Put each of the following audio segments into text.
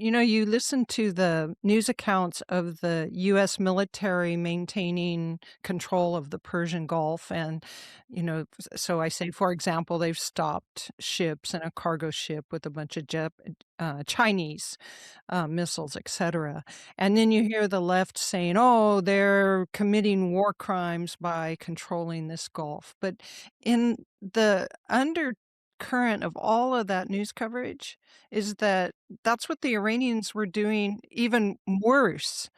You listen to the news accounts of the U.S. military maintaining control of the Persian Gulf. And, so I say, for example, they've stopped ships and a cargo ship with a bunch of Chinese missiles, etc. And then you hear the left saying, oh, they're committing war crimes by controlling this Gulf. But in the undercurrent of all of that news coverage is that that's what the Iranians were doing, even worse,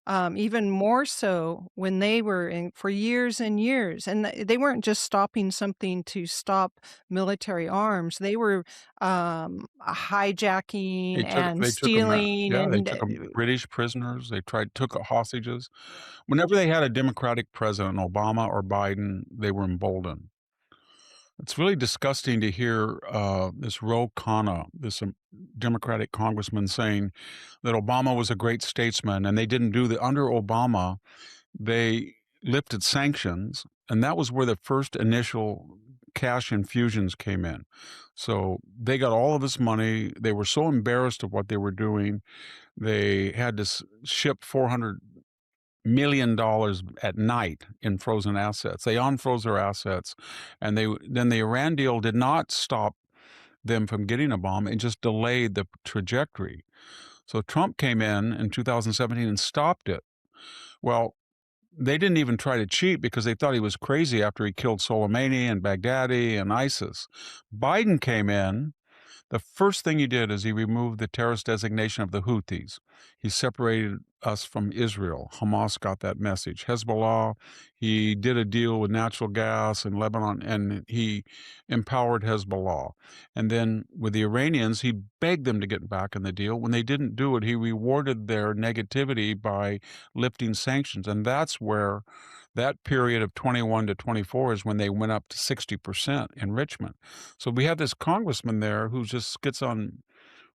even more so when they were in for years and years. And they weren't just stopping something to stop military arms. They were hijacking and They took 'em out. stealing Yeah, they and took 'em British prisoners, they took hostages. Whenever they had a Democratic president, Obama or Biden, they were emboldened. It's really disgusting to hear, this Ro Khanna, this, Democratic congressman saying that Obama was a great statesman, and they didn't do the under Obama, they lifted sanctions, and that was where the first initial cash infusions came in. So, they got all of this money, they were so embarrassed of what they were doing, they had to ship $400 million at night in frozen assets. They unfroze their assets, and then the Iran deal did not stop them from getting a bomb, it just delayed the trajectory. So Trump came in 2017 and stopped it. Well, they didn't even try to cheat because they thought he was crazy after he killed Soleimani and Baghdadi and ISIS. Biden came in. The first thing he did is he removed the terrorist designation of the Houthis. He separated us from Israel. Hamas got that message. Hezbollah, he did a deal with natural gas in Lebanon, and he empowered Hezbollah. And then with the Iranians, he begged them to get back in the deal. When they didn't do it, he rewarded their negativity by lifting sanctions. And that's where that period of 21 to 24 is when they went up to 60% enrichment. So we have this congressman there who just gets on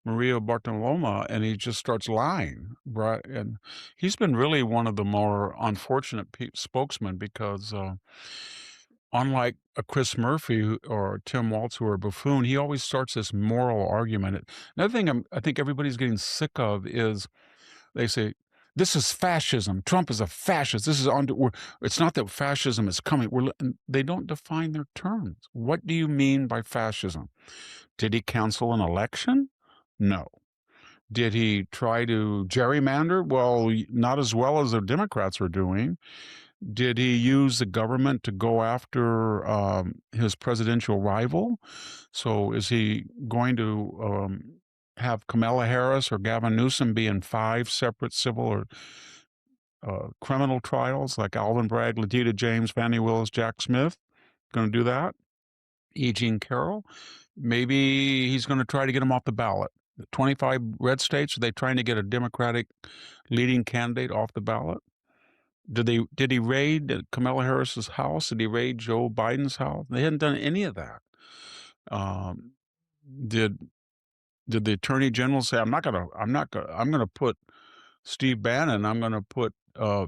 Maria Bartoloma and he just starts lying, right? And he's been really one of the more unfortunate spokesmen because unlike a Chris Murphy or Tim Waltz, who are a buffoon, he always starts this moral argument. Another thing I think everybody's getting sick of is they say, this is fascism. Trump is a fascist. This is it's not that fascism is coming. They don't define their terms. What do you mean by fascism? Did he cancel an election? No. Did he try to gerrymander? Well, not as well as the Democrats are doing. Did he use the government to go after his presidential rival? So is he going to have Kamala Harris or Gavin Newsom be in 5 separate civil or criminal trials like Alvin Bragg, Letitia James, Fani Willis, Jack Smith? Going to do that? E. Jean Carroll? Maybe he's going to try to get him off the ballot. The 25 red states, are they trying to get a Democratic leading candidate off the ballot? Did he raid Kamala Harris's house? Did he raid Joe Biden's house? They hadn't done any of that. Um, did the attorney general say, I'm gonna put Steve Bannon, I'm gonna put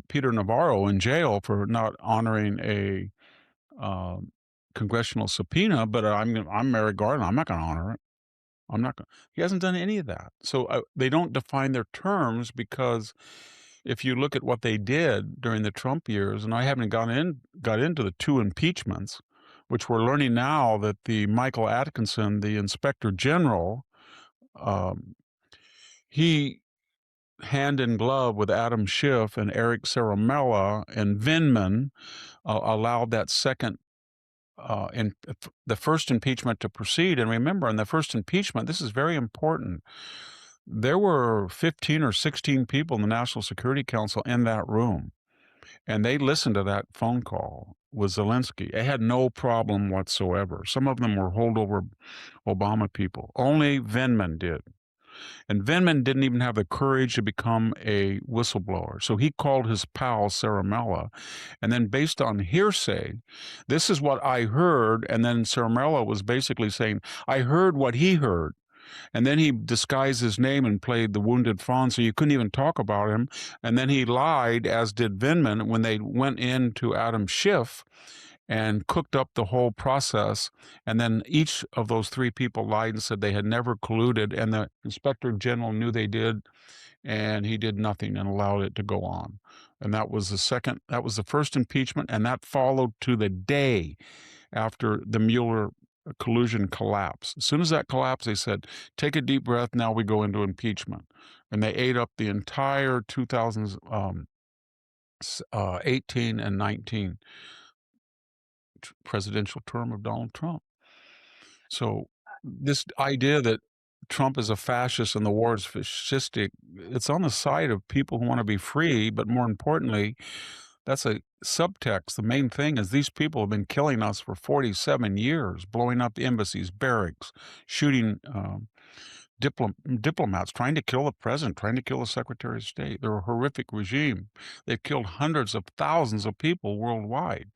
Peter Navarro in jail for not honoring a congressional subpoena, but I'm Merrick Garland, I'm not gonna honor it. I'm not gonna. He hasn't done any of that. So they don't define their terms because if you look at what they did during the Trump years, and I haven't got into the 2 impeachments, which we're learning now that the Michael Atkinson, the Inspector General, he hand in glove with Adam Schiff and Eric Ciaramella and Vindman allowed that second in the first impeachment to proceed. And remember, in the first impeachment, this is very important. There were 15 or 16 people in the National Security Council in that room, and they listened to that phone call with Zelensky. They had no problem whatsoever. Some of them were holdover Obama people. Only Vindman did. And Vindman didn't even have the courage to become a whistleblower. So he called his pal Ciaramella. And then based on hearsay, this is what I heard. And then Ciaramella was basically saying, I heard what he heard. And then he disguised his name and played the wounded fawn, so you couldn't even talk about him. And then he lied, as did Vindman, when they went in to Adam Schiff and cooked up the whole process. And then each of those three people lied and said they had never colluded, and the inspector general knew they did, and he did nothing and allowed it to go on. And that was the first impeachment, and that followed to the day after the Mueller collusion collapsed. As soon as that collapsed, they said, take a deep breath, now we go into impeachment. And they ate up the entire 2018 and 19 presidential term of Donald Trump. So this idea that Trump is a fascist and the war is fascistic, it's on the side of people who want to be free, but more importantly, that's a subtext. The main thing is these people have been killing us for 47 years, blowing up the embassies, barracks, shooting diplomats, trying to kill the president, trying to kill the secretary of state. They're a horrific regime. They've killed hundreds of thousands of people worldwide.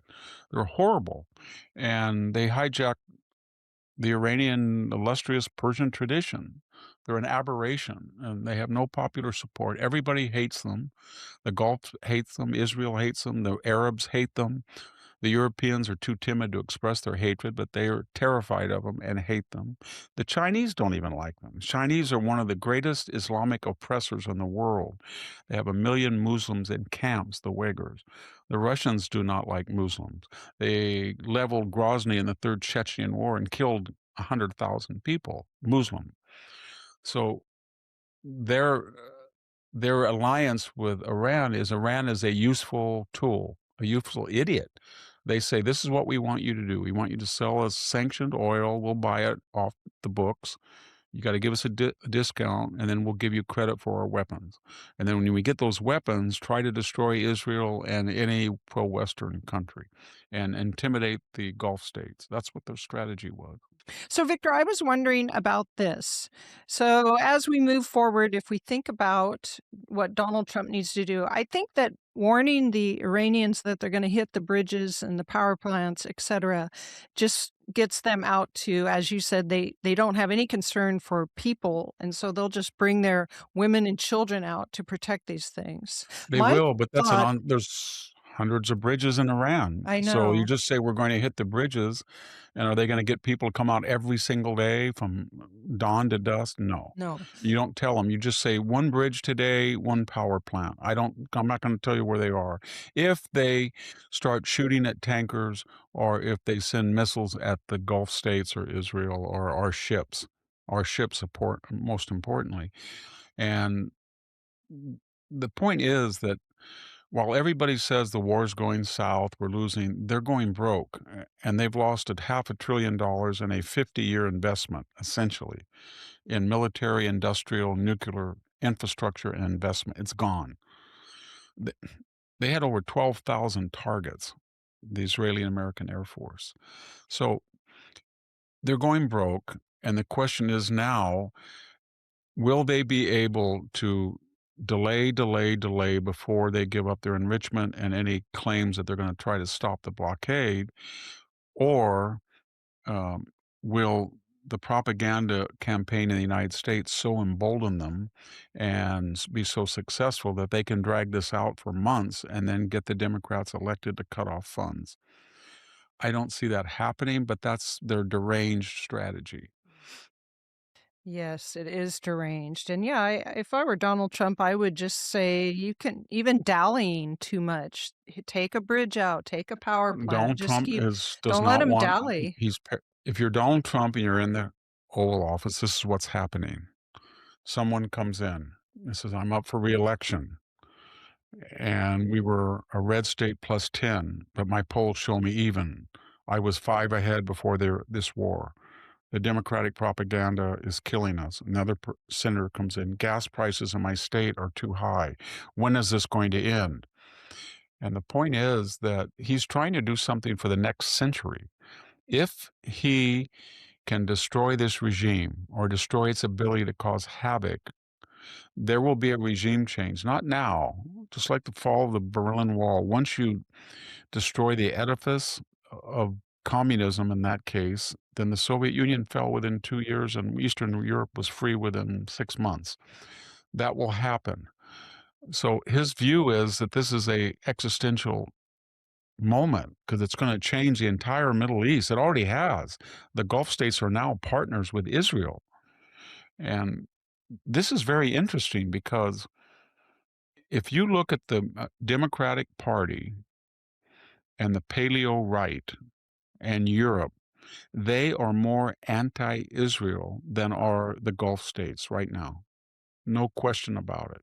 They're horrible. And they hijacked the Iranian illustrious Persian tradition. They're an aberration, and they have no popular support. Everybody hates them. The Gulf hates them. Israel hates them. The Arabs hate them. The Europeans are too timid to express their hatred, but they are terrified of them and hate them. The Chinese don't even like them. The Chinese are one of the greatest Islamic oppressors in the world. They have 1 million Muslims in camps, the Uyghurs. The Russians do not like Muslims. They leveled Grozny in the Third Chechen War and killed 100,000 people, Muslim. So their their alliance with Iran is a useful tool, a useful idiot. They say, this is what we want you to do. We want you to sell us sanctioned oil. We'll buy it off the books. You got to give us a discount, and then we'll give you credit for our weapons. And then when we get those weapons, try to destroy Israel and any pro-Western country and intimidate the Gulf states. That's what their strategy was. So, Victor, I was wondering about this. So, as we move forward, if we think about what Donald Trump needs to do, I think that warning the Iranians that they're going to hit the bridges and the power plants, et cetera, just gets them out to, as you said, they don't have any concern for people. And so they'll just bring their women and children out to protect these things. They My will, but thought, there's hundreds of bridges in Iran. I So you know, just say we're going to hit the bridges, and are they going to get people to come out every single day from dawn to dusk? No. no. You don't tell them. You just say one bridge today, one power plant. I'm not going to tell you where they are. If they start shooting at tankers or if they send missiles at the Gulf states or Israel or our ships support most importantly. And the point is that while everybody says the war's going south, we're losing, they're going broke. And they've lost $500 billion in a 50-year investment, essentially, in military, industrial, nuclear infrastructure and investment. It's gone. Th- They had over 12,000 targets, the Israeli and American Air Force. So they're going broke. And the question is now, will they be able to delay before they give up their enrichment and any claims that they're going to try to stop the blockade? Or um, will the propaganda campaign in the United States so embolden them and be so successful that they can drag this out for months and then get the Democrats elected to cut off funds? I don't see that happening, but that's their deranged strategy. Yes, it is deranged. And yeah, if I were Donald Trump, I would just say you can even dallying too much. Take a bridge out, take a power plant, Donald just Trump keep, does don't let not him want dally. if you're Donald Trump and you're in the Oval Office, this is what's happening. Someone comes in and says, I'm up for reelection. And we were a red state plus 10, but my polls show me even. I was 5 ahead before this war. The Democratic propaganda is killing us. Another senator comes in. Gas prices in my state are too high. When is this going to end? And the point is that he's trying to do something for the next century. If he can destroy this regime or destroy its ability to cause havoc, there will be a regime change. Not now, just like the fall of the Berlin Wall. Once you destroy the edifice of communism in that case, then the Soviet Union fell within 2 years and Eastern Europe was free within 6 months. That will happen. So his view is that this is a existential moment because it's going to change the entire Middle East. It already has. The Gulf states are now partners with Israel. And this is very interesting because if you look at the Democratic Party and the paleo right and Europe, they are more anti Israel than are the Gulf states right now. No question about it.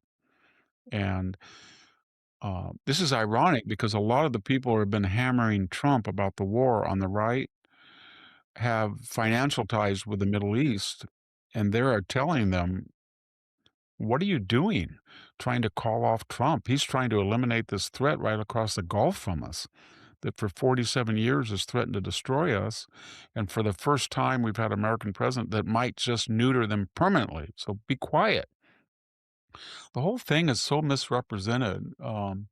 And this is ironic because a lot of the people who have been hammering Trump about the war on the right have financial ties with the Middle East. And they're telling them, what are you doing trying to call off Trump? He's trying to eliminate this threat right across the Gulf from us that for 47 years has threatened to destroy us. And for the first time, we've had an American president that might just neuter them permanently. So be quiet. The whole thing is so misrepresented. And,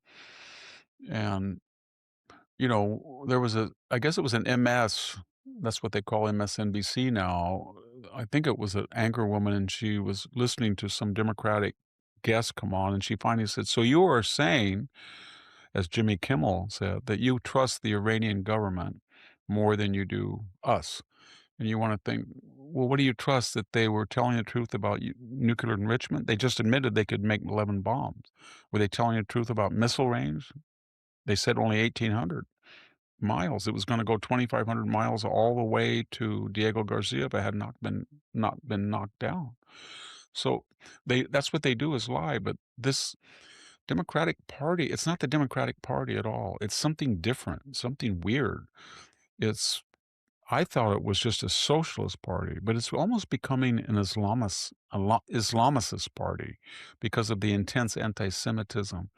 there was I guess it was an MS, that's what they call MSNBC now. I think it was an anchor woman, and she was listening to some Democratic guest come on, and she finally said, "So you are saying," as Jimmy Kimmel said, "that you trust the Iranian government more than you do us." And you want to think, well, what do you trust, that they were telling the truth about nuclear enrichment? They just admitted they could make 11 bombs. Were they telling the truth about missile range? They said only 1,800 miles. It was going to go 2,500 miles all the way to Diego Garcia if it had not been knocked down. So that's what they do, is lie. But this Democratic Party, it's not the Democratic Party at all. It's something different, something weird. It's I thought it was just a socialist party, but it's almost becoming an Islamicist party because of the intense anti-Semitism.